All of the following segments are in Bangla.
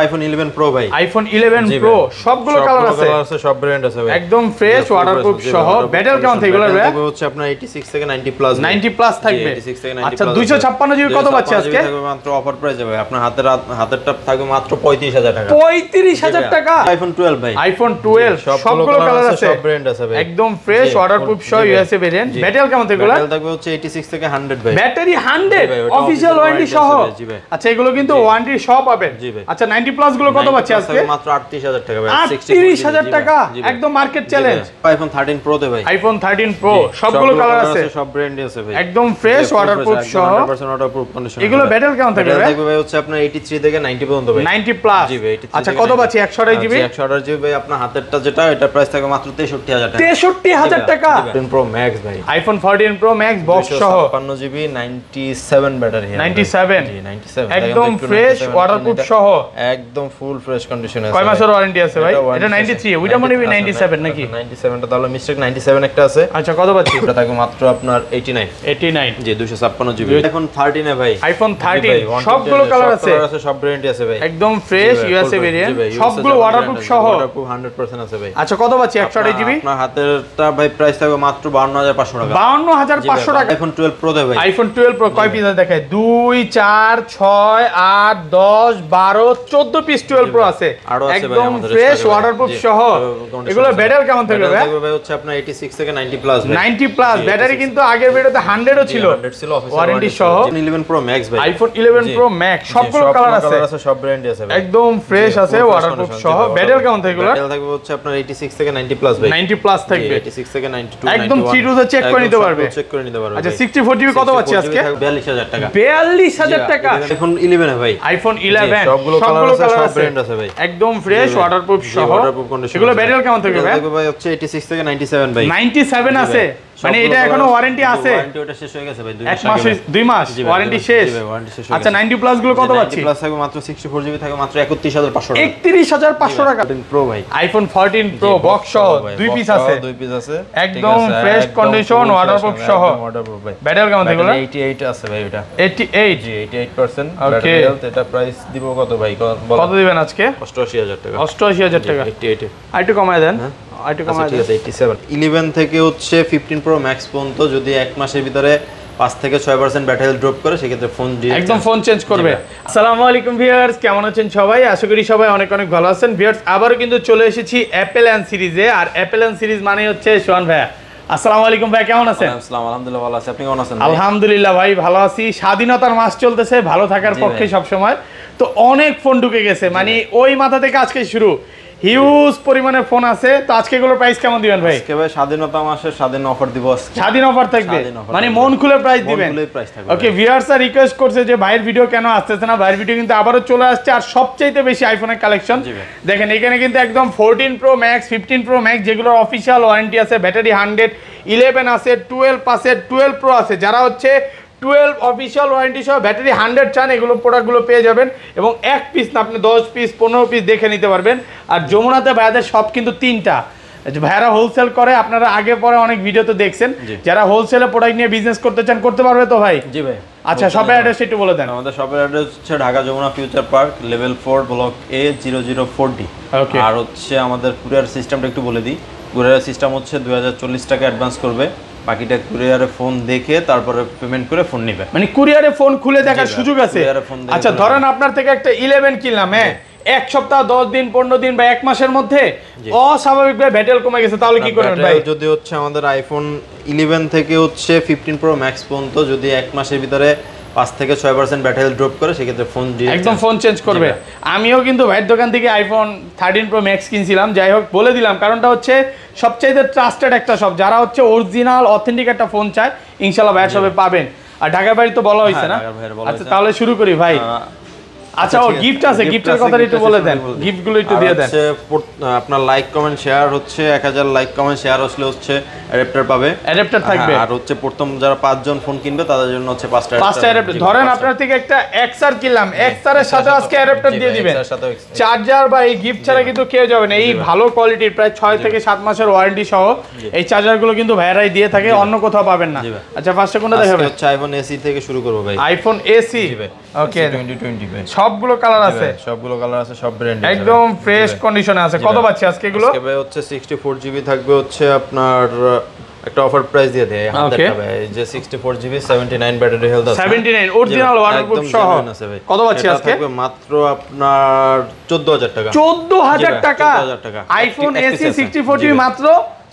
আইফোন 11 প্রো ভাই, আইফোন 11 প্রো সবগুলো কালার আছে, সব ব্র্যান্ড আছে ভাই, একদম ফ্রেশ ওয়াটারপ্রুফ সহ। ব্যাটারি কেমন থাকবে ভাই? থাকবে হচ্ছে আপনার 86 থেকে 90 প্লাস, 90 প্লাস থাকবে। 86 থেকে 90 আচ্ছা 256 জিবি কত পাচ্ছি আজকে? থাকবে মাত্র অফার প্রাইসে ভাই, আপনার হাতেরটা থাকবে মাত্র 35000 টাকা। 35000 টাকা আইফোন 12 ভাই, আইফোন 12 সবগুলো কালার আছে, সব ব্র্যান্ড আছে ভাই, একদম ফ্রেশ ওয়াটারপ্রুফ সহ ইউএসএ ভেরিয়েন্ট। ব্যাটারি কেমন থাকবে? ব্যাটারি থাকবে হচ্ছে 86 থেকে 100 ভাই, ব্যাটারি 100 অফিশিয়াল ওয়ারেন্টি সহ। আচ্ছা এগুলো কিন্তু ওয়ারেন্টি সহ পাবেন। আচ্ছা 90 প্লাস গুলো কত পাচ্ছি আজকে? মাত্র 38000 টাকা ভাই, 38000 টাকা, একদম মার্কেট চ্যালেঞ্জ। আইফোন 13 প্রো তে ভাই, আইফোন 13 প্রো সবগুলো কালার আছে, সব ব্র্যান্ডই আছে ভাই, একদম ফ্রেশ ওয়াটারপ্রুফ সহ 100% ওয়াটারপ্রুফ কন্ডিশন। এগুলো ব্যাটারি কেমন থাকবে ভাই? থাকবে ভাই হচ্ছে আপনার 83 থেকে 90 পর্যন্ত ভাই, 90 প্লাস। আচ্ছা কত পাচ্ছি? 128 জিবি, 128 জিবি ভাই, আপনার হাতেরটা যেটা এটা প্রাইস থাকবে মাত্র 63000 টাকা। 63000 টাকা। 14 প্রো ম্যাক্স ভাই, আইফোন 14 প্রো ম্যাক্স বক্স সহ 56 জিবি 97 ব্যাটারি, 97 জি 97 একদম ফ্রেশ ওয়াটারপ্রুফ সহ, একদম ফুল ফ্রেশ কন্ডিশনে আছে। কয় মাসের ওয়ারেন্টি আছে ভাই? এটা 93, ওইটা মনে হয় 97 নাকি? 97 টা তাহলে মিস্টেক, 97 একটা আছে। আচ্ছা কত পাচ্ছি? এটা থাকবে মাত্র আপনার 89 জি 256 জিবি। আইফোন 13 এ ভাই, আইফোন 13 সবগুলো কালার আছে, সব ব্র্যান্ডই আছে ভাই, একদম ফ্রেশ ইউএসএ ভেরিয়েন্ট, সবগুলো ওয়াটারপ্রুফ সহ, ওয়াটারপ্রুফ 100% আছে ভাই। আচ্ছা কত পাচ্ছি? 128 জিবি, আপনার হাতেরটা ভাই প্রাইস থাকবে মাত্র 52500 টাকা। 52500 টাকা। আইফোন 12 প্রো দে ভাই, আইফোন 12 প্রো কয় পিস দেখে? 2 4 6 8 10 12 14 পিস 12 প্রো আছে, একদম ফ্রেশ ওয়াটারপ্রুফ সহ। এগুলো ব্যাটারি কেমন থাকবে ভাই? ভাই হচ্ছে আপনার 86 থেকে 90 প্লাস ভাই, 90 প্লাস। ব্যাটারি কিন্তু আগের ভিডিওতে 100 ও ছিল, 100 ছিল ওয়ারেন্টি সহ। 11 প্রো ম্যাক্স ভাই, আইফোন 11 প্রো ম্যাক্স সবগুলো কালার আছে, সব ব্র্যান্ডই আছে ভাই, একদম ফ্রেশ আছে ওয়াটারপ্রুফ সহ। ব্যাটারি কেমন থাকবে? ব্যাটারি থাকবে হচ্ছে আপনার 86 থেকে 90 প্লাস ভাই, 90 প্লাস থাকবে, 86 থেকে 92 একদম 3 তে চেক করে নিতে পারবে, চেক করে নিতে পারবে। আচ্ছা 64 জিবি কত পাচ্ছি আজকে? 42000 টাকা। 42000 টাকা। আইফোন 11 এ ভাই, আইফোন 11 সবগুলো কালার আছে, সব ব্র্যান্ড আছে ভাই, একদম ফ্রেশ ওয়াটারপ্রুফ সহ। এগুলো ব্যাটারি কেমন থাকবে ভাই? ভাই হচ্ছে 86 থেকে 97 ভাই, 97 আছে, মানে এটা এখনো ওয়ারেন্টি আছে? ওয়ারেন্টি ওটা শেষ হয়ে গেছে ভাই, 1 মাস 2 মাস ওয়ারেন্টি শেষ। আচ্ছা 90 প্লাস গুলো কত পাচ্ছি? প্লাস থাকবে মাত্র 64 জিবি থাকবে মাত্র 31500 টাকা। 31500 টাকা। প্রো ভাই, আইফোন 14 প্রো বক্স সহ 2 পিস আছে, 2 পিস আছে, একদম ফ্রেশ কন্ডিশন ওয়াটারপ্রুফ সহ। ওয়াটারপ্রুফ ভাই। ব্যাটারি কেমন থাকবে? 88 আছে ভাই ওটা, 88 জি 88% ওকে। এটা প্রাইস দিব কত ভাই? কত দিবেন আজকে? 88000 টাকা। 88000 টাকা। 88 আরেকটু কমায় দেন, আরেকটু কমায় দেন। 87 11 থেকে হচ্ছে 15 প্রো ম্যাক্স পর্যন্ত যদি এক মাসের ভিতরে 5 থেকে 6% ব্যাটারি ড্রপ করে সেক্ষেত্রে ফোন একদম ফোন চেঞ্জ করবে। আসসালামু আলাইকুম ভিউয়ার্স, কেমন আছেন সবাই? আশা করি সবাই অনেক অনেক ভালো আছেন। ভিউয়ার্স আবারও কিন্তু চলে এসেছি অ্যাপেল এন্ড সিরিজে, আর অ্যাপেল এন্ড সিরিজ মানে হচ্ছে সোহান ভাই। আসসালামু আলাইকুম ভাই, কেমন আছেন? আসসালামু আলহামদুলিল্লাহ ভালো আছি, আপনি কেমন আছেন? আলহামদুলিল্লাহ ভাই ভালো আছি। স্বাধীনতার মাস চলতেছে, ভালো থাকার পক্ষে সব সময়। তো অনেক ফোন ঢুকে গেছে, মানে ওই মাথা থেকে আজকে শুরু, হিউজ পরিমাণে ফোন আছে। তো আজকে এগুলোর প্রাইস কেমন দিবেন ভাই? আজকে ভাই স্বাধীনতা মাসে স্বাধীন অফার দিব, স্বাধীন অফার থাকবে, মানে মন খুলে প্রাইস দিবেন। ওকে, ভিউয়ার্সরা রিকোয়েস্ট করছে যে ভাইয়ের ভিডিও কেন আসতেছে না, ভাইয়ের ভিডিও কিন্তু আবারও চলে আসছে, আর সবচাইতে বেশি আইফোনের কালেকশন। দেখেন এখানে কিন্তু একদম 14 প্রো ম্যাক্স, 15 প্রো ম্যাক্স যেগুলোর অফিশিয়াল ওয়ারেন্টি আছে, ব্যাটারি 100, 11 আছে, 12 আছে, 12 প্রো আছে। যারা হচ্ছে 12 অফিশিয়াল ওয়ারেন্টি সহ ব্যাটারি 100 চান, এগুলো প্রোডাক্টগুলো পেয়ে যাবেন। এবং এক পিস না, আপনি 10 পিস 15 পিস দেখে নিতে পারবেন। আর যমুনাতে ভাইয়াদের সব কিন্তু 3টা, ভাইয়ারা হোলসেল করে, আপনারা আগে পরে অনেক ভিডিওতে দেখছেন। যারা হোলসেলে প্রোডাক্ট নিয়ে বিজনেস করতে চান করতে পারবে তো ভাই? জি ভাই। আচ্ছা শপের অ্যাড্রেস একটু বলে দেন। আমাদের শপের অ্যাড্রেস হচ্ছে Dhaka Jamuna future park level 4 block A 004D। Okay, আর হচ্ছে আমাদের কুরিয়ার সিস্টেমটা একটু বলে দিই। কুরিয়ার সিস্টেম হচ্ছে 2040 টাকা অ্যাডভান্স করবে, বাকিটা কুরিয়ারে ফোন দেখে তারপরে পেমেন্ট করে ফোন নেবে। মানে কুরিয়ারে ফোন খুলে দেখার সুযোগ আছে? আচ্ছা ধরেন আপনার থেকে একটা 11 কিনলাম, হ্যাঁ, এক সপ্তাহ 10 দিন 15 দিন বা এক মাসের মধ্যে অস্বাভাবিকভাবে ব্যাটারি কমে গেছে, তাহলে কি করবেন ভাই? যদি হচ্ছে আমাদের আইফোন 11 থেকে হচ্ছে 15 প্রো ম্যাক্স পর্যন্ত যদি এক মাসের ভিতরে 5 থেকে 6% ব্যাটারি ড্রপ করে সেক্ষেত্রে ফোন একদম ফোন চেঞ্জ করবে। আমিও কিন্তু ভাইয়ের দোকান থেকে আইফোন 13 প্রো ম্যাক্স কিনছিলাম, যাই হোক বলে দিলাম, কারণটা হচ্ছে সবচাইতে ট্রাস্টেড একটা শপ, যারা হচ্ছে অরিজিনাল অথেন্টিক একটা ফোন চায় ইনশাআল্লাহ ভাইয়ের শপে পাবেন। আর ঢাকার বাইরে তো বলা হয়েছে না? আচ্ছা তাহলে শুরু করি ভাই। আচ্ছা ও গিফট আছে, গিফটের কথা একটু বলে দেন, গিফটগুলো একটু দিয়ে দেন। আপনার লাইক কমেন্ট শেয়ার হচ্ছে 1000 লাইক কমেন্ট শেয়ার আসলে হচ্ছে অ্যাডাপ্টার পাবে, অ্যাডাপ্টার থাকবে। আর হচ্ছে প্রথম যারা 5 জন ফোন কিনবে তাদের জন্য হচ্ছে 5টা অ্যাডাপ্টার। ধরেন আপনার থেকে একটা এক্সআর কিনলাম, এক্সআর এর সাথে আজকে অ্যাডাপ্টার দিয়ে দিবেন, চার্জার বা এই গিফট ছাড়া কিন্তু কেউ যাবে না। এই ভালো কোয়ালিটির প্রায় 6 থেকে 7 মাসের ওয়ারেন্টি সহ এই চার্জারগুলো কিন্তু ভাইরাই দিয়ে থাকে, অন্য কোথাও পাবেন না। আচ্ছা ফার্স্টে কোনটা দেখাবেন? হচ্ছে আইফোন এসি থেকে শুরু করব ভাই। আইফোন এসি, ওকে 2020 ভাই। সবগুলো কালার আছে, সবগুলো কালার আছে, সব ব্র্যান্ড একদম ফ্রেশ কন্ডিশনে আছে। কত পাচ্ছি আজকে এগুলো? আজকে ভাই হচ্ছে 64 জিবি থাকবে হচ্ছে আপনার একটা অফার প্রাইস দিয়ে দেয় আমাদের ভাই, যে 64 জিবি 79 ব্যাটারি হেলথ আছে, 79 অরিজিনাল ওয়াটারপ্রুফ সহ। কত পাচ্ছি আজকে? থাকবে মাত্র আপনার 14000 টাকা। 14000 টাকা আইফোন এসি 64 জিবি মাত্র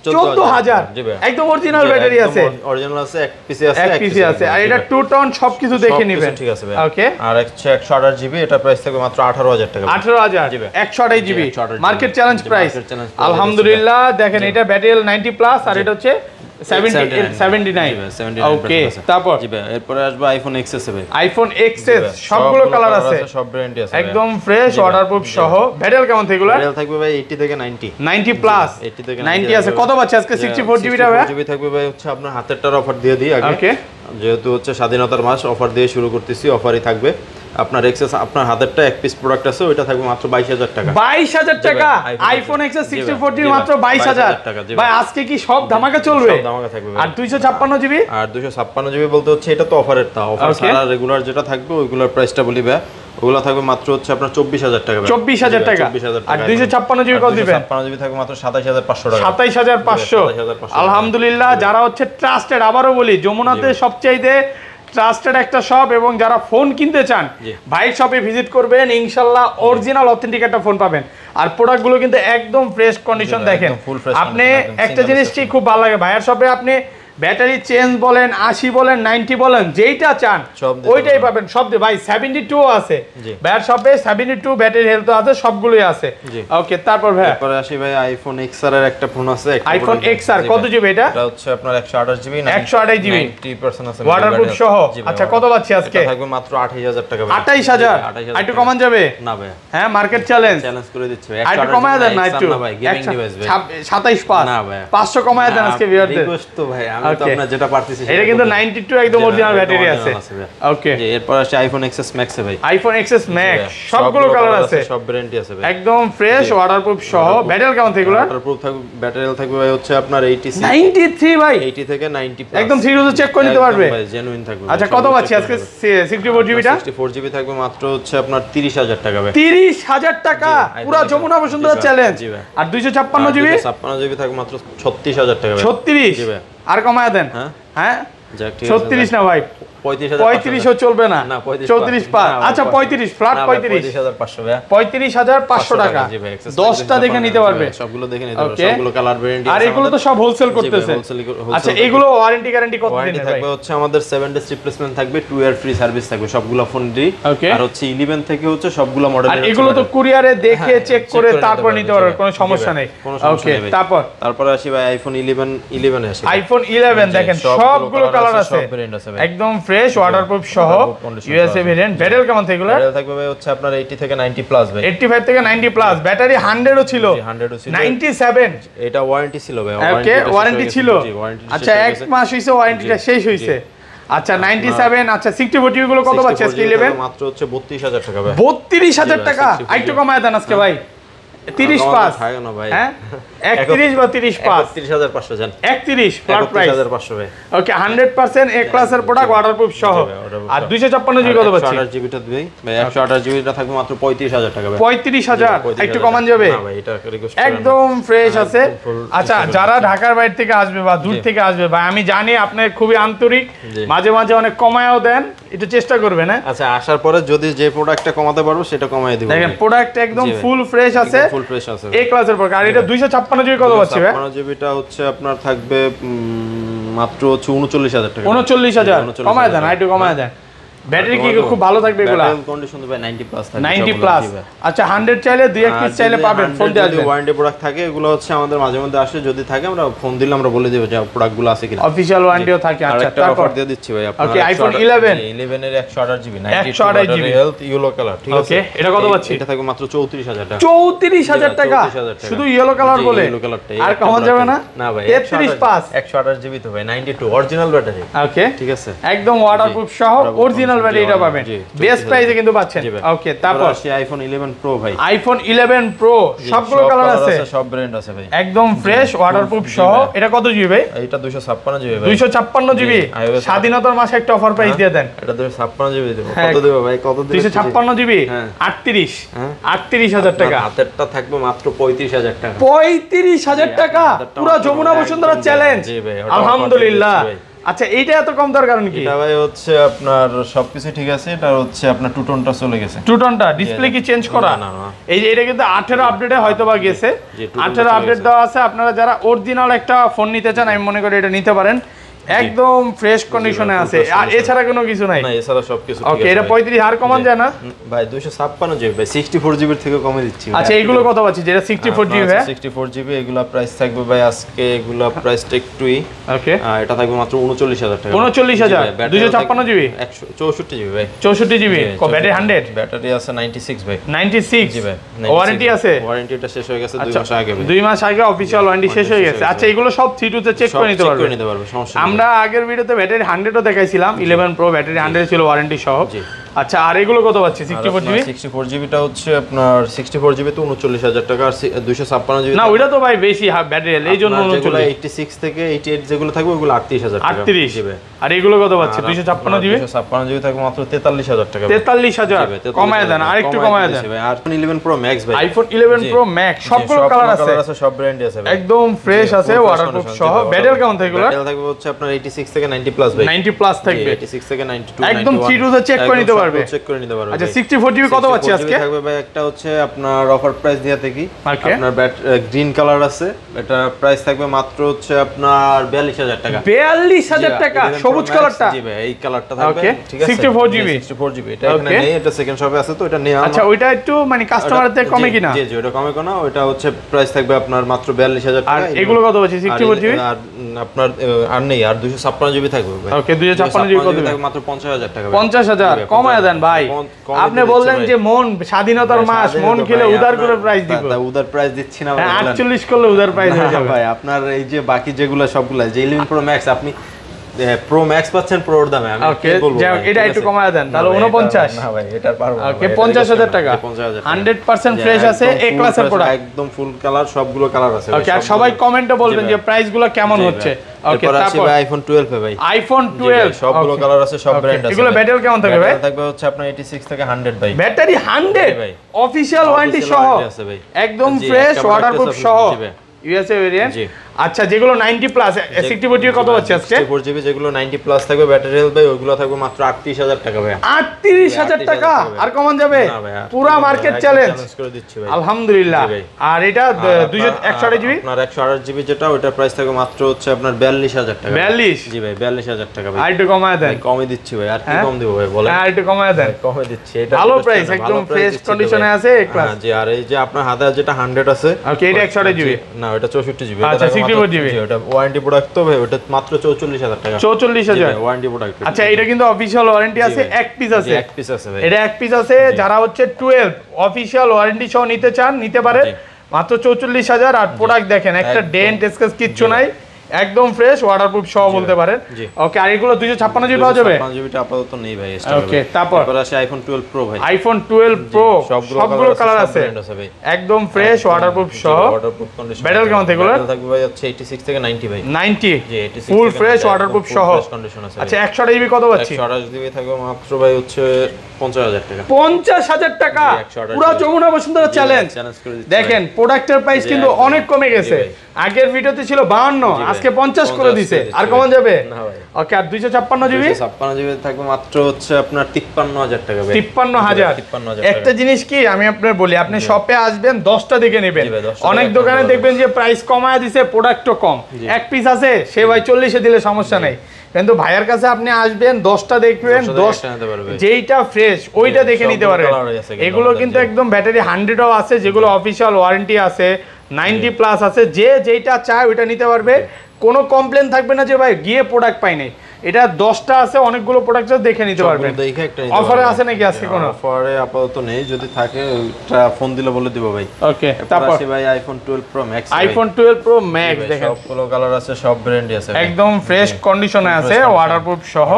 14000। একদম অরিজিনাল ব্যাটারি আছে, অরিজিনাল আছে, এক পিসি আছে, এক পিসি আছে। আর এটা টু টোন সবকিছু দেখে নেবেন, ঠিক আছে ভাই। ওকে। আর হচ্ছে 128 জিবি, এটা প্রাইস থাকবে মাত্র 18000 টাকা। 18000 128 জিবি মার্কেট চ্যালেঞ্জ প্রাইস। আলহামদুলিল্লাহ দেখেন এটা ব্যাটারি 90 প্লাস আর এটা হচ্ছে 79। ওকে, তারপর জি ভাই এরপরে আসবে আইফোন এক্সএস ভাই। আইফোন এক্সএস সবগুলো কালার আছে, সব ব্র্যান্ডই আছে, একদম ফ্রেশ ওয়াটারপ্রুফ সহ। ব্যাটারি কেমন থাকবে? ব্যাটারি থাকবে ভাই 80 থেকে 90 প্লাস, 80 থেকে 90 আছে। কত পাচ্ছে আজকে 64 জিবি টা ভাই? 64 জিবি থাকবে ভাই হচ্ছে আপনার হাতেরটার অফার দিয়ে দিই আগে, ওকে। যেহেতু হচ্ছে স্বাধীনতার মাস, অফার দিয়ে শুরু করতেছি, অফারই থাকবে। আপনার এক্সএস আপনার হাতেরটা এক পিস প্রোডাক্ট আছে, ওইটা থাকবে মাত্র 22000 টাকা। 22000 টাকা আইফোন এক্সএস 64 জিবি মাত্র 22000 টাকা। ভাই আজকে কি সব ধামাকা চলবে? সব ধামাকা থাকবে। আর 256 জিবি? আর 256 জিবি বলতে হচ্ছে এটা তো অফারের, তা অফার ছাড়া রেগুলার যেটা থাকবে ওইগুলোর প্রাইসটা বলি ভাই, ওগুলো থাকবে মাত্র হচ্ছে আপনার 24000 টাকা। 24000 টাকা। আর 256 জিবি কত দিবেন? 256 জিবি থাকবে মাত্র 27500 টাকা। 27500। আলহামদুলিল্লাহ, যারা হচ্ছে ট্রাস্টেড, আবারও বলি যমুনাতে সবচাইতে ট্রাস্টেড একটা শপ, এবং যারা ফোন কিনতে চান ভাই শপে ভিজিট করবেন, ইনশাআল্লাহ অরিজিনাল অথেন্টিক একটা ফোন পাবেন। আর প্রোডাক্টগুলো কিন্তু একদম ফ্রেশ কন্ডিশন। দেখেন আপনি একটা জিনিসটি খুব ভালো লাগে ভাইয়ের শপে, আপনি ব্যাটারি চেঞ্জ বলেন, 80 বলেন, 90 বলেন, যেইটা চান ওইটাই পাবেন। সব ভাই 72 আছে ভাইয়ের শপে, 72 ব্যাটারি হেলথ আছে, সবগুলোই আছে। ওকে, তারপর ভাই তারপরে আসি ভাই আইফোন এক্সআর এর একটা ফোন আছে। আইফোন এক্সআর কত জিবি এটা? এটা হচ্ছে আপনার 128 জিবি, 128 জিবি 90% আছে ওয়াটারপ্রুফ সহ। আচ্ছা কত পাচ্ছি আজকে? এটা থাকবে মাত্র 28000 টাকা। 28000 একটু কমান যাবে না ভাই? হ্যাঁ, মার্কেট চ্যালেঞ্জ করে দিচ্ছি ভাই। একটু কমায় দেন না, একটু না ভাই, গেমিং ডিভাইস ভাই 27 পাস না ভাই, 500 কমায় দেন আজকে ভিউয়ারদের রিকোয়েস্ট তো ভাই, আমি তো আপনার যেটা পারতেছি। এটা কিন্তু 92 একদম অরিজিনাল ব্যাটারি আছে। ওকে, এরপর আসে আইফোন এক্সএস ম্যাক্স ভাই। আইফোন এক্সএস ম্যাক্স সবগুলো কালার আছে, সব ব্র্যান্ডই আছে ভাই, একদম ফ্রেশ ওয়াটারপ্রুফ সহ। ব্যাটারি কেমন থাকবে? ওয়াটারপ্রুফ থাকবে, ব্যাটারি থাকবে ভাই হচ্ছে আপনার 93 ভাই, 80 থেকে 90 প্লাস, একদম 3 রোজ চেক করে নিতে পারবে ভাই, জেনুইন থাকবে। আচ্ছা কত পাচ্ছি আজকে 64 জিবিটা? 64 জিবি থাকবে মাত্র হচ্ছে আপনার 30000 টাকা ভাই। 30000 টাকা পুরো যমুনা বসুন্ধরা চ্যালেঞ্জ। আর 256 জিবি? 256 জিবি থাকবে মাত্র 36000 টাকা ভাই। 36 জি ভাই, আর কমায় দেন। হ্যাঁ 36 না ভাই, 35ও চলবে না, 34 পার। আচ্ছা 35 ফ্ল্যাট 35500 ভাই, 35500 টাকা 10টা দেখে নিতে পারবে, সবগুলো দেখে নিতে পারবে, সবগুলো কালার ভ্যারিয়েন্ট। আর এগুলো তো সব হোলসেল করতেছে। আচ্ছা এগুলো ওয়ারেন্টি গ্যারান্টি কত দিনের ভাই? থাকবে হচ্ছে আমাদের 7 ডেজ রিপ্লেসমেন্ট থাকবে, 2 ইয়ার ফ্রি সার্ভিস থাকবে সবগুলো ফোনেরই। আর হচ্ছে 11 থেকে হচ্ছে সবগুলো মডেল। আর এগুলো তো কুরিয়ারে দেখে চেক করে তারপর নিতে পারবে, কোনো সমস্যা নেই। ওকে, তারপরে আসি ভাই আইফোন 11 এ আসি। আইফোন 11 দেখেন সবগুলো কালার আছে, একদম ফ্রেশ ওয়াটারপ্রুফ সহ, ইউএসএ ভেরিয়েন্ট। ব্যাটারি কেমন থাকবে? ব্যাটারি থাকবে ভাই হচ্ছে আপনার 80 থেকে 90 প্লাস ভাই। 85 থেকে 90 প্লাস। ব্যাটারি 100 ও ছিল, 97 এটা ওয়ারেন্টি ছিল ভাই। ওকে, ওয়ারেন্টি ছিল। আচ্ছা এক মাস হইছে ওয়ারেন্টিটা শেষ হইছে। আচ্ছা 97। আচ্ছা 64 জিবি গুলো কত পাচ্ছে আজকে 11? মাত্র হচ্ছে 32000 টাকা ভাই। 32000 টাকা আইটু কমায় দেন আজকে ভাই। 30 পাস হ্যাঁ, 31 বা 30 পাস, 31500 জান, 31 ফ্ল্যাট প্রাইস 31500 ভাই। ওকে, 100% এ ক্লাসের প্রোডাক্ট ওয়াটারপ্রুফ সহ। আর 256 জিবি কত পাচ্ছি? 128 জিবিটা দিই ভাই, 128 জিবিটা থাকবে মাত্র 35000 টাকা ভাই। 35000 একটু কমান যাবে? না ভাই, এটা রিকোয়েস্ট একদম ফ্রেশ আছে। আচ্ছা যারা ঢাকার বাইরে থেকে আসবে বা দূর থেকে আসবে ভাই, আমি জানি আপনি খুবই আন্তরিক, মাঝে মাঝে অনেক কমায়ও দেন, একটু চেষ্টা করবেন। হ্যাঁ আচ্ছা, আসার পরে যদি যে প্রোডাক্টটা কমাতে পারবো সেটা কমায় দিব। দেখেন প্রোডাক্ট একদম ফুল ফ্রেশ আছে, ফুল ফ্রেশ আছে এ ক্লাসের প্রোডাক্ট। আর এটা 256 জিবি কত পাচ্ছি ভাই? 256 জিবিটা হচ্ছে আপনার থাকবে মাত্র হচ্ছে 39000 টাকা। 39000 কমায় দেন, আইটু কমায় দেন। ব্যাটারি কি খুব ভালো থাকবে এগুলা? ব্যাটারি কন্ডিশন তো ভাই 90 প্লাস থাকে, 90 প্লাস। আচ্ছা 100 চাইলে 2 পিস চাইলে পাবেন, ফোন দিয়ে আসবেন। ওয়ারেন্টি প্রোডাক্ট থাকে, এগুলো হচ্ছে আমাদের মাঝে মধ্যে আসে, যদি থাকে আমরা ফোন দিলে আমরা বলে দেব যে প্রোডাক্টগুলো আছে কিনা, অফিশিয়াল ওয়ারেন্টিও থাকে। আচ্ছা তারপর অফার দিয়ে দিচ্ছি ভাই আপনারা। ওকে, আইফোন 11 এর 128 GB 128 GB health yellow colour, ঠিক আছে। ওকে, এটা কত পাচ্ছি? এটা থাকবে মাত্র 34000 টাকা। 34000 টাকা শুধু ইয়েলো কালার বলে? ইয়েলো কালারটাই আর কমান যাবে না? না ভাই, 33 পাস 128 জিবি তো ভাই, 92 অরিজিনাল ব্যাটারি। ওকে, ঠিক আছে, একদম ওয়াটারপ্রুফ সহ অরিজিনাল অরিজিনাল ব্যাটারিটা পাবেন বেস্ট প্রাইসে কিন্তু পাচ্ছেন। ওকে, তারপর আসি আইফোন 11 প্রো ভাই। আইফোন 11 প্রো সবগুলো কালার আছে, সব ব্র্যান্ড আছে ভাই, একদম ফ্রেশ ওয়াটারপ্রুফ সহ। এটা কত জিবি ভাই? এটা 256 জিবি ভাই। 256 জিবি স্বাধীনতার মাসে একটা অফার প্রাইস দিয়ে দেন। এটা 256 জিবি দেব। কত দেব ভাই? কত দেব? 256 জিবি 38000 টাকা। হাতেরটা থাকবে মাত্র 35000 টাকা। 35000 টাকা পুরো যমুনা বসুন্ধরা চ্যালেঞ্জ। আলহামদুলিল্লাহ। আচ্ছা, এইটা এত কম দেওয়ার কারণ কি? এটা ভাই হচ্ছে আপনার সবকিছু ঠিক আছে, এটা হচ্ছে আপনার টু টোনটা চলে গেছে। টু টোনটা ডিসপ্লে কি চেঞ্জ করা? না না, এই যে এটা কিন্তু 18 আপডেটে হয়তোবা গেছে, 18 আপডেট দেওয়া আছে। আপনারা যারা অরিজিনাল একটা ফোন নিতে চান আমি মনে করি এটা নিতে পারেন, একদম ফ্রেশ কন্ডিশনে আছে। আর এছাড়া কোনো কিছু নাই? না, এছাড়া সবকিছু ঠিক আছে। ওকে, এটা 35 আর কমান যায় না ভাই? 256 জিবি ভাই, 64 জিবি থেকে কমে দিচ্ছি। আচ্ছা, এইগুলো কত পাচ্ছি যেটা 64 জিবি? 64 জিবি এগুলা প্রাইস থাকবে ভাই আজকে, এগুলা প্রাইসটা একটুই। ওকে, এটা থাকবে মাত্র 39000 টাকা। 39000 256 জিবি 164 জিবি ভাই। 64 জিবি ব্যাটারি 100, ব্যাটারি আছে 96 ভাই। 96 জি ভাই। ওয়ারেন্টি আছে? ওয়ারেন্টিটা শেষ হয়ে গেছে 2 মাস আগে ভাই। 2 মাস আগে অফিশিয়াল ওয়ারেন্টি শেষ হয়ে গেছে। আচ্ছা, এগুলো সব 32 তে চেক করে নিতে পারবে, সমস্যা। আমরা আগের ভিডিওতে ব্যাটারি 100ও দেখাইছিলাম, 11 প্রো ব্যাটারি 100 ছিল ওয়ারেন্টি সহ। আচ্ছা, আর এগুলো কত পাচ্ছি? 64 জিবি 64 জিবিটা হচ্ছে আপনার 64 জিবি তো 39000 টাকা, আর 256 জিবি না, ওইটা তো ভাই বেশি ব্যাটারি, এই জন্য 39। 86 থেকে 88 যেগুলো থাকবে ওগুলো 38000 টাকা। 38 জিবি। আর এগুলো কত পাচ্ছি? 256 জিবি 256 জিবি থাকবে মাত্র 43000 টাকা। 43000 কমায় দেন, আরেকটু কমায় দেন। আর আইফোন 11 প্রো ম্যাক্স ভাই। আইফোন 11 প্রো ম্যাক্স সবগুলো কালার আছে, সব ব্র্যান্ডই আছে ভাই, একদম ফ্রেশ আছে, ওয়াটারপ্রুফ সহ। ব্যাটারি কেমন থাকবে এগুলো? ব্যাটারি থাকবে হচ্ছে আপনার 86 থেকে 90 প্লাস ভাই। 90 প্লাস থাকবে, 86 থেকে 92, একদম 32 তে চেক করে নিতে পারবে। চেক করে নিতে পারবে। আচ্ছা, 64 জিবি কত পাচ্ছি আজকে? থাকবে ভাই একটা হচ্ছে আপনার অফার প্রাইস দিয়া থেকে Okay. আপনার গ্রিন কালার আছে, এটা প্রাইস থাকবে মাত্র হচ্ছে আপনার 42000 টাকা। 42000 টাকা সবুজ কালারটা? জি ভাই, এই কালারটা থাকবে। ঠিক আছে, 64 জিবি 64 জিবি এটা এখানে নেই, এটা সেকেন্ড শপে আছে তো এটা নেওয়া। আচ্ছা, ওইটা একটু মানে কাস্টমারের থেকে কমে কিনা? জি জি, ওটা কমে কিনা, ওটা হচ্ছে প্রাইস থাকবে আপনার মাত্র 42000 টাকা। আর এগুলো কত পাচ্ছি? 64 জিবি আর আপনার আর নেই, আর 256 জিবি থাকবে ভাই। ওকে, 256 জিবি কত থাকবে? মাত্র 50000 টাকা। 50000 কমায় দেন ভাই। আপনি বললেন যে মন স্বাধীনতার মাস, মন খেলে উদার করে প্রাইস দিব। উদার প্রাইস দিচ্ছি না ভাই, 48 করলে উদার প্রাইস হয়ে যাবে ভাই। আপনার এই যে বাকি যেগুলো সবগুলো, যে 11 প্রো ম্যাক্স আপনি প্রো ম্যাক্স পাচ্ছেন প্রোর দামে, আমি কি বলবো? এটা একটু কমায় দেন তাহলে 49। না ভাই, এটা পারবো না। ওকে, 50000 টাকা 100% ফ্রেশ আছে, এ ক্লাসের প্রোডাক্ট, একদম ফুল কালার, সবগুলো কালার আছে। ওকে, আর সবাই কমেন্টে বলবেন যে প্রাইসগুলো কেমন হচ্ছে। ওকে, তারপর আইফোন 12 এ ভাই। আইফোন 12 সবগুলো কালার আছে, সব ব্র্যান্ড আছে। এগুলো ব্যাটারি কেমন থাকবে ভাই? থাকবে হচ্ছে আপনার 86 থেকে 100 ভাই। ব্যাটারি 100 ভাই, অফিশিয়াল ওয়ারেন্টি সহ, একদম ফ্রেশ ওয়াটারপ্রুফ সহ, ইউএসএ ভেরিয়েন্ট। আচ্ছা, যেগুলো 90 প্লাস 64 জিবি কত হচ্ছে আজকে? 64 জিবি যেগুলো 90 প্লাস থাকবে ব্যাটারি হেলথ ভাই, ওইগুলো থাকবে মাত্র 38000 টাকা ভাই। 38000 টাকা আর কমান যাবে? পুরো মার্কেট চ্যালেঞ্জ করে দিচ্ছি ভাই, আলহামদুলিল্লাহ। আর এটা 128 জিবি আপনার 128 জিবি যেটা, ওটার প্রাইস থাকবে মাত্র হচ্ছে আপনার 42000 টাকা। 42? জি ভাই, 42000 টাকা ভাই। আর একটু কমায় দেন। কমে দিচ্ছি ভাই, আর কি কম দেব ভাই বলেন? আর একটু কমায় দেন। কমে দিচ্ছি, এটা ভালো প্রাইস, একদম ফ্রেশ কন্ডিশনে আছে, এ ক্লাস। জি, আর এই যে আপনার হাতে যেটা 100 আছে, ওকে, এটা 128 জিবি না, ওটা 64 জিবি। আচ্ছা, 64 জিবি ওটা ওয়ারেন্টি প্রোডাক্ট তো ভাই, ওটা মাত্র 44000 টাকা। 44000 ওয়ারেন্টি প্রোডাক্ট। আচ্ছা, এটা কিন্তু অফিশিয়াল ওয়ারেন্টি আছে, এক পিস আছে। এক পিস আছে ভাই, এটা এক পিস আছে। যারা হচ্ছে 12 অফিশিয়াল ওয়ারেন্টি সহ নিতে চান নিতে পারেন, মাত্র 44000। আর প্রোডাক্ট দেখেন, একটা ডেন্ট স্ক্র্যাচ কিচ্ছু নাই, একদম ফ্রেশ ওয়াটারপ্রুফ সহ বলতে পারেন। ওকে, আর এগুলো 256 জিবি পাওয়া যাবে? 256 জিবিটা আপাতত নেই ভাই। ওকে, তারপর আসে আইফোন 12 প্রো ভাই। আইফোন 12 প্রো সবগুলো কালার আছে, একদম ফ্রেশ ওয়াটারপ্রুফ সহ, ওয়াটারপ্রুফ কন্ডিশন। ব্যাটারি কেমন থাকবে এগুলো? থাকবে ভাই হচ্ছে 86 থেকে 90 ভাই। 90 জি, 86 ফুল ফ্রেশ ওয়াটারপ্রুফ সহ কন্ডিশন আছে। আচ্ছা, 128 জিবি কত পাচ্ছি? 128 জিবি থাকবে মাত্র ভাই হচ্ছে 50000 টাকা। 50000 টাকা পুরো যমুনা বসুন্ধরা চ্যালেঞ্জ। দেখেন, প্রোডাক্টের প্রাইস কিন্তু অনেক কমে গেছে। আগের ভিডিওতে ছিল 52, আজকে 50 করে দিয়েছে। আর কমান যাবে না ভাই। ওকে, আর 256 জিবি? 256 জিবি থাকবে মাত্র হচ্ছে আপনার 53000 টাকা ভাই। 53000। একটা জিনিস কি আমি আপনার বলি, আপনি শপে আসবেন 10টা দেখে নেবেন। অনেক দোকানে দেখবেন যে প্রাইস কমায় দিছে, প্রোডাক্টও কম, এক পিস আছে সে ভাই 40-এ দিলে সমস্যা নাই। কিন্তু ভাইয়ের কাছে আপনি আসবেন 10টা দেখবেন, 10 যেইটা ফ্রেশ ওইটা দেখে নিতে পারবেন। এগুলো কিন্তু একদম ব্যাটারি 100ও আছে, যেগুলো অফিশিয়াল ওয়ারেন্টি আছে, 90 প্লাস আছে। যে যেইটা চায় ওইটা নিতে পারবে, কোনো কমপ্লেন থাকবে না যে ভাই গিয়ে প্রোডাক্ট পাই নাই। এটা 10টা আছে, অনেকগুলো প্রোডাক্ট দেখে নিতে পারবেন। দেখে একটা অফারে আছে নাকি আজকে কোনো? অফারে আপাতত নেই, যদি থাকে ওটা ফোন দিলে বলে দিব ভাই। ওকে, তারপর আসি ভাই iPhone 12 pro max. IPhone 12 pro max দেখেন সবগুলো কালার আছে, সব ব্র্যান্ডই আছে, একদম ফ্রেশ কন্ডিশনে আছে, ওয়াটারপ্রুফ সহ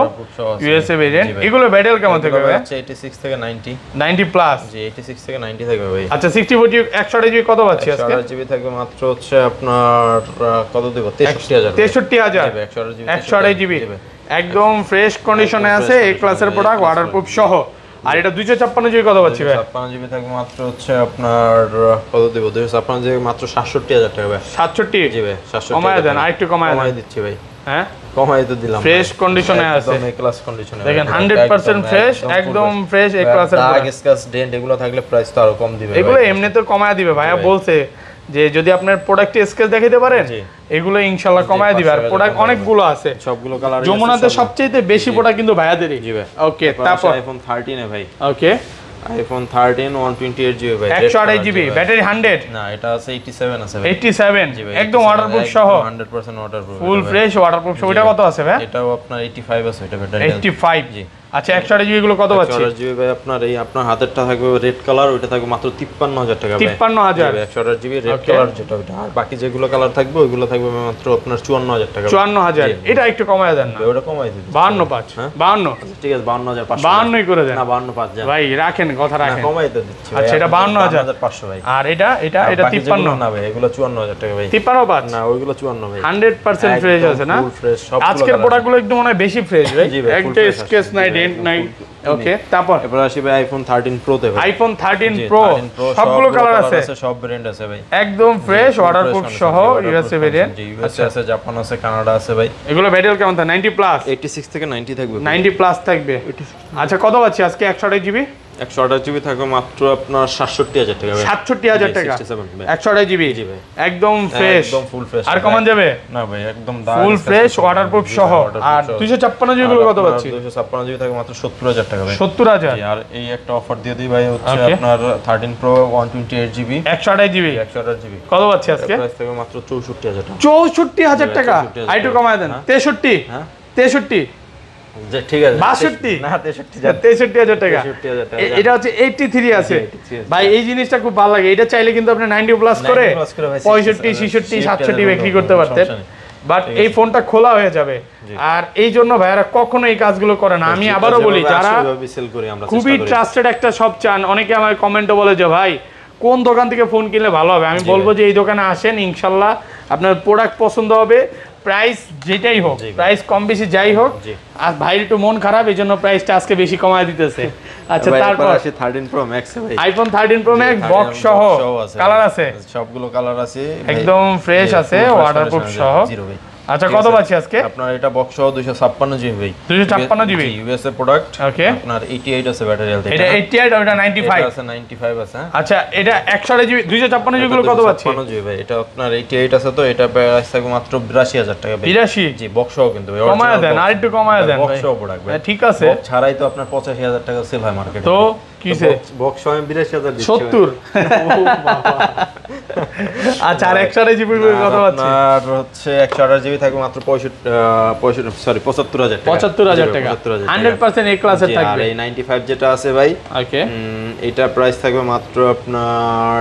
ইউএসএ ভেরিয়েন্ট। এগুলো ব্যাটারি কেমন থাকবে ভাই? 86 থেকে 90 90 প্লাস। জি 86 থেকে 90 থাকবে ভাই। আচ্ছা 64 জিবি 128 জিবি কত পাচ্ছি আজকে? 128 জিবি থাকবে মাত্র হচ্ছে আপনার কত দেব? 63000। 63000 128 জিবি একদম ফ্রেশ কন্ডিশনে আছে, এ ক্লাসের প্রোডাক্ট, ওয়াটারপ্রুফ সহ। আর এটা 256 জিবি কত পাচ্ছি ভাই? 256 জিবি থাকবে মাত্র হচ্ছে আপনার কত দেব? 256 জিবি মাত্র 67000 টাকা ভাই। 67 জিবি 67000 কমায় দেন, আরেকটু কমায় দিচ্ছি ভাই। হ্যাঁ কমাই তো দিলাম, ফ্রেশ কন্ডিশনে আছে, একদম এ ক্লাস কন্ডিশনে দেখেন 100% ফ্রেশ, একদম ফ্রেশ এ ক্লাসের দাগ স্ক্র্যাচ ডেন্ট এগুলো থাকলে প্রাইস তো আরো কম দিবে। এগুলো এমনিতে কমায় দিবে, ভাইয়া বলছে যে যদি আপনার প্রোডাক্টে স্কেচ দেখাইতে পারেন এগুলো ইনশাআল্লাহ কমায় দিবে। আর প্রোডাক্ট অনেকগুলো আছে, সবগুলো কালার। যমুনাতে সবচেয়ে বেশি প্রোডাক্ট কিন্তু ভাইয়াদেরই। ওকে, তারপর আইফোন 13 এ ভাই। ওকে, আইফোন 13 128 জিবি ভাই, 128 জিবি ব্যাটারি 100 না, এটা আছে 87 আছে ভাই। 87 একদম ওয়াটারপ্রুফ সহ 100% ওয়াটারপ্রুফ, ফুল ফ্রেশ ওয়াটারপ্রুফ সহ। এটা কত আছে ভাই? এটাও আপনার 85 আছে, এটা ব্যাটারি 85 জি। আচ্ছা 128 জিবি গুলো কত পাচ্ছি? 128 জিবি ভাই আপনার এই আপনার হাতেরটা থাকবে রেড কালার, ওইটা থাকবে মাত্র 53000 টাকা ভাই। 53000 128 জিবি রেড কালার যেটা, ওইটা। আর বাকি যেগুলো কালার থাকবে ওইগুলো থাকবে মাত্র আপনার 54000 টাকা। 54000 এটা একটু কমায় দেন না? ওটা কমাই দিন 525 52 ঠিক আছে 52500 52ই করে দেন না 525 যান ভাই, রাখেন কথা রাখেন, কমাই তো দিচ্ছি ভাই। আচ্ছা এটা 52500 ভাই। আর এটা 53 না ভাই, এগুলো 54000 টাকা ভাই। 53 না ওইগুলো 54 ভাই। 100% ফ্রেশ আছে না? ফুল ফ্রেশ সব। আজকের প্রোডাক্টগুলো একদম মনে হয় বেশি ফ্রেশ ভাই, একটা স্কেচ নাই, ডেন্ট নাই। ওকে, তারপর এবার আসি ভাই আইফোন 13 প্রো তে ভাই। আইফোন 13 প্রো সবগুলো কালার আছে, সব ব্র্যান্ড আছে ভাই, একদম ফ্রেশ ওয়াটারপ্রুফ সহ ইউএসএ ভেরিয়েন্ট। ইউএসএ আছে, জাপান আছে, কানাডা আছে ভাই। এগুলো ব্যাটারি কেমন থাকে? 90 প্লাস 86 থেকে 90 থাকবে, 90 প্লাস থাকবে। আচ্ছা কত পাচ্ছি আজকে? 128 জিবি 128 জিবি থাকবে মাত্র আপনার 67000 টাকা ভাই। 67000 টাকা 128 জিবি একদম ফ্রেশ, একদম ফুল ফ্রেশ। আর কমান যাবে না ভাই, একদম ফুল ফ্রেশ ওয়াটারপ্রুফ সহ। আর 256 জিবি গুলো কত পাচ্ছি? 256 জিবি থাকবে মাত্র 70000 টাকা ভাই। 70000 আর এই একটা অফার দিয়ে দিই ভাই, হচ্ছে আপনার 13 প্রো 128 জিবি 128 জিবি 128 জিবি কত পাচ্ছি আজকে? প্রাইস থাকবে মাত্র 64000 টাকা। 64000 টাকা আইটু কমায় দেন। 63 হ্যাঁ 63 যে ঠিক আছে 62 না 63 63000 টাকা। 63000 টাকা এটা হচ্ছে 83 আছে ভাই। এই জিনিসটা খুব ভালো লাগে, এটা চাইলে কিন্তু আপনি 90 প্লাস করে 65 66 67 বিক্রি করতে পারতেন, বাট এই ফোনটা খোলা হয়ে যাবে। আর এই জন্য ভাইয়ারা কখনো এই কাজগুলো করে না। আমি আবারও বলি, যারা খুবই ট্রাস্টেড একটা শপ চান, অনেকে আমার কমেন্টে বলে যে ভাই কোন দোকান থেকে ফোন কিনলে ভালো হবে, আমি বলবো যে এই দোকানে আসেন, ইনশাল্লাহ আপনার প্রোডাক্ট পছন্দ হবে। প্রাইস যেটাই হোক, প্রাইস কম বেশি যাই হোক, আর ভাইয়ের একটু মন খারাপ, এই জন্য প্রাইসটা আজকে বেশি কমায় দিতেছে। আচ্ছা তারপর আছে 13 প্রো ম্যাক্স ভাই। আইফোন 13 প্রো ম্যাক্স বক্স সহ কালার আছে, সবগুলো কালার আছে, একদম ফ্রেশ আছে, ওয়াটারপ্রুফ সহ। আচ্ছা কত পাচ্ছি আজকে? আপনার এটা বক্স সহ 256 জিবি ভাই। 256 জিবি ইউএসএ প্রোডাক্ট। ওকে, আপনার 88 আছে ব্যাটারি হেলথ। এটা 88 আর এটা 95 আছে, 95 আছে। আচ্ছা এটা 128 জিবি 256 জিবি গুলো কত পাচ্ছি? 256 জিবি ভাই। এটা আপনার 88 আছে, তো এটা প্রাইস থাকবে মাত্র 82000 টাকা ভাই। 82 জি বক্স সহ কিন্তু ভাই। কমায় দেন, আর একটু কমায় দেন ভাই। বক্স সহ প্রোডাক্ট ভাই, ঠিক আছে। বক্স ছাড়াই তো আপনার 85000 টাকা সেল হয় মার্কেটে। তো কিসে বক্স সহ 82000 দিচ্ছি 70 ও বাবা। আচ্ছা আর 128 জিবি কত পাচ্ছি? আপনার হচ্ছে 128 জিবি থাকবে মাত্র 75000 টাকা। 75000 টাকা 100% এ ক্লাসের থাকবে। আর এই 95 যেটা আছে ভাই, ওকে, এটা প্রাইস থাকবে মাত্র আপনার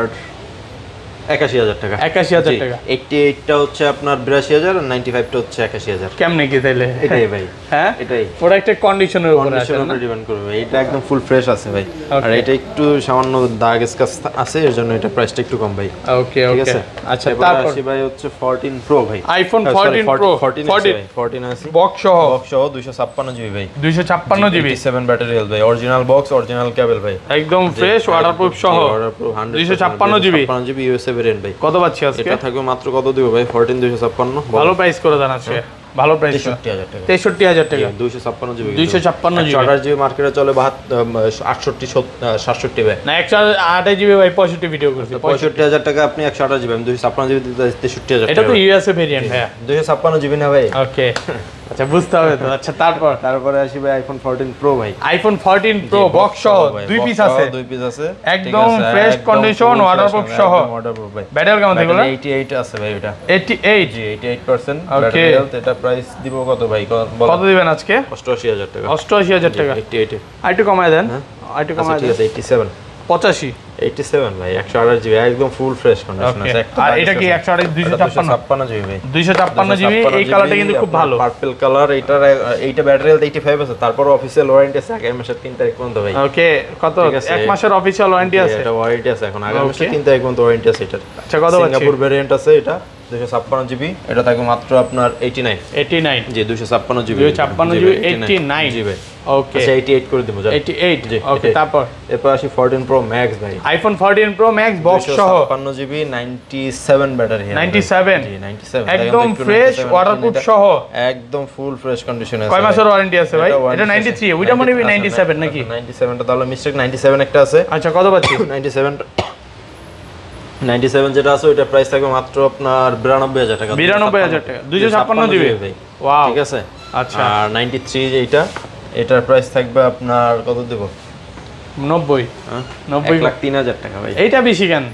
81000 টাকা। 81000 টাকা। 88 টা হচ্ছে আপনার 82000 আর 95 টা হচ্ছে 81000। কেমনে কি তাইলে? এটাই ভাই, হ্যাঁ এটাই প্রোডাক্টের কন্ডিশনের উপর আছে না? ডিপেন্ড করবে। এটা একদম ফুল ফ্রেশ আছে ভাই, আর এটা একটু সামান্য দাগ স্ক্র্যাচ আছে, এর জন্য এটা প্রাইসটা একটু কম ভাই। ওকে ঠিক ওকে, আছে। আচ্ছা তারপর আসি ভাই হচ্ছে 14 প্রো ভাই। আইফোন 14 প্রো 14 আছে, বক্স সহ 256 জিবি ভাই। 256 জিবি 7 ব্যাটারি হেলথ ভাই, অরিজিনাল বক্স, অরিজিনাল কেবল ভাই, একদম ফ্রেশ ওয়াটারপ্রুফ সহ 256 জিবি ইউএসএ ভেরিয়েন্ট ভাই। কত পাচ্ছি আজকে? এটা থাকবে মাত্র কত দিব ভাই? 14 256। ভালো প্রাইস করে দেন আজকে, ভালো প্রাইস। 63000 টাকা। 63000 টাকা 256 জিবি। 256 জিবি 128 জিবি মার্কেটে চলে 68 67 ভাই। না 128 জিবি ভাই 65 ভিডিও করছি। 65000 টাকা আপনি 128 জিবি, আমি 256 জিবি দিতে 63000 টাকা। এটা তো ইউএসএ ভেরিয়েন্ট ভাই। 256 জিবি না ভাই। ওকে আচ্ছা বুঝতে হবে তো। আচ্ছা তারপরে আসি ভাই আইফোন 14 প্রো ভাই। আইফোন 14 প্রো বক্স সহ 2 পিস আছে, 2 পিস আছে, একদম ফ্রেশ কন্ডিশন, ওয়াটারপ্রুফ সহ। ওয়াটারপ্রুফ ভাই। ব্যাটারি কেমন থাকবে? 88 আছে ভাই। এটা 88 জি 88% ওকে। Battery health. এটা প্রাইস দিব কত ভাই? কত দিবেন আজকে? 88000 টাকা। 88000 টাকা। 88 আরেকটু কমায় দেন, আরেকটু কমায় দেন। ঠিক আছে 87 85 87 ভাই 128 জিবি একদম ফুল ফ্রেশ কন্ডিশন আছে। আর এটা কি 128 256 জিবি ভাই? 256 জিবি। এই কালারটা কিন্তু খুব ভালো, পার্পল কালার। এইটা ব্যাটারি হেলথ 85 আছে, তারপর অফিশিয়াল ওয়ারেন্টি আছে আগামী মাসের 3 তারিখ পর্যন্ত ভাই। ওকে, কত? 1 মাসের অফিশিয়াল ওয়ারেন্টি আছে। এটা ওয়ারেন্টি আছে এখন, আগামী মাসের 3 তারিখ পর্যন্ত ওয়ারেন্টি আছে এটার। আচ্ছা, কত পাচ্ছি? সিঙ্গাপুর ভেরিয়েন্ট আছে এটা 256 জিবি, এটা থাকবে মাত্র আপনার 89 জি 256 জিবি 89 জিবি। ওকে, আচ্ছা 88 করে দেব যা 88 জি। ওকে, তারপর এরপর আসি 14 প্রো ম্যাক্স ভাই। আইফোন 14 প্রো ম্যাক্স বক্স সহ 256 জিবি 97 ব্যাটারি। 97 জি 97 একদম ফ্রেশ, ওয়াটারপ্রুফ সহ একদম ফুল ফ্রেশ কন্ডিশনে আছে। কয় মাসের ওয়ারেন্টি আছে ভাই? এটা 93, ওইটা মনে হয় 97 নাকি? 97 টা তাহলে মিস্টেক, 97 একটা আছে। আচ্ছা, কত পাচ্ছি? 97 যেটা আছে ওইটা প্রাইস থাকবে মাত্র আপনার 92000 টাকা। 92000 টাকা 256 জিবি ভাই। ওয়াও, ঠিক আছে। আচ্ছা, আর 93 যেটা, এটার প্রাইস থাকবে আপনার কত দেব? 90 90 1,03,000 টাকা ভাই। এইটা বেশি কেন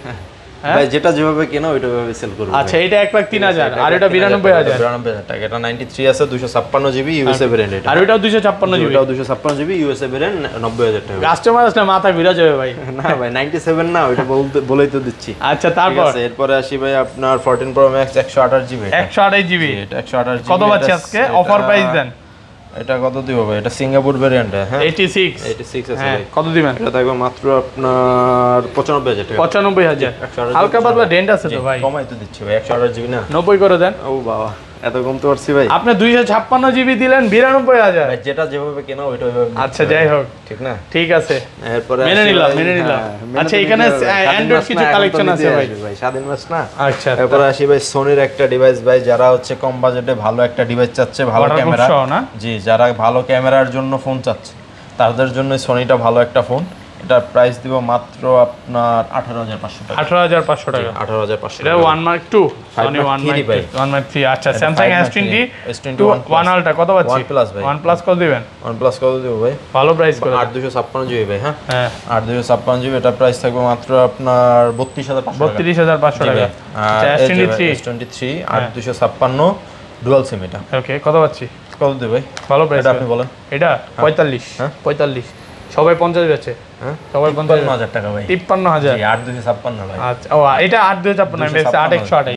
ভাই? যেটা যেভাবে কেনা ওইটা ভাবে সেল করব। আচ্ছা, এটা 1,03,000 আর এটা 92000 টাকা। এটা 93 আছে 256 জিবি ইউএসএ ভেরিয়েন্ট। এটা আর ওইটাও 256 জিবি, এটাও 256 জিবি ইউএসএ ভেরিয়েন্ট 90000 টাকা। কাস্টমার আসলে মাথা ঘুরে যাবে ভাই। না ভাই 97 না, ওইটা বলেই তো দিচ্ছি। আচ্ছা, তারপর এরপরে আসি ভাই আপনার 14 প্রো ম্যাক্স 128 জিবি। 128 জিবি এটা 128 জিবি। কত পাচ্ছি আজকে? অফার প্রাইস দেন। এটা কত দিব ভাই? এটা সিঙ্গাপুর ভেরিয়েন্ট। হ্যাঁ 86 আছে হ্যাঁ, ভাই। কত দিবেন? এটা থাকবে মাত্র আপনার 95000 টাকা। 95000 হালকা পাতলা ডেন্ট আছে তো ভাই। কমাই তো দিচ্ছি ভাই, 128 জিবি না 90 করে দেন। ও বাবা, এত কমতে পারছি ভাই। আপনি 256 জিবি দিলেন 92000। ভাই যেটা যেভাবে কেনা ওইটা ওইভাবে। আচ্ছা, যাই হোক, ঠিক না? ঠিক আছে, এরপরে মেনে নিলাম। আচ্ছা, এখানে অ্যান্ড্রয়েড কিছু কালেকশন আছে ভাই। স্বাধীন মাস না। আচ্ছা, এরপরে আসি ভাই সোনির একটা ডিভাইস ভাই, যারা হচ্ছে কম বাজেটে ভালো একটা ডিভাইস চাচ্ছে, ভালো ক্যামেরা। জি, যারা ভালো ক্যামেরার জন্য ফোন চাচ্ছে তাদের জন্য সোনিটা ভালো একটা ফোন। এটা প্রাইস দিব মাত্র আপনার 18500 টাকা। 18500 টাকা। 18500 এটা 1 Mark 2 Sony 1 Mark 3। আচ্ছা, Samsung S22 1 Ultra কত পাচ্ছি? OnePlus ভাই। OnePlus কত দিবেন? OnePlus কত দিব ভাই? ভালো প্রাইস করে 8256 জিবি ভাই। হ্যাঁ হ্যাঁ 8256 জিবি, এটা প্রাইস থাকবে মাত্র আপনার 32500 টাকা। 32500 আচ্ছা, S23 8256 ডুয়াল সিম এটা। ওকে, কত পাচ্ছি? কত দিব ভাই? ভালো প্রাইস এটা আপনি বলেন। এটা 45 45 সবাই 50 যাচ্ছে। হ্যাঁ সবাই 55000 টাকা ভাই। 53000 জি 8256 ভাই। আচ্ছা, ও এটা 8256 আমি 8128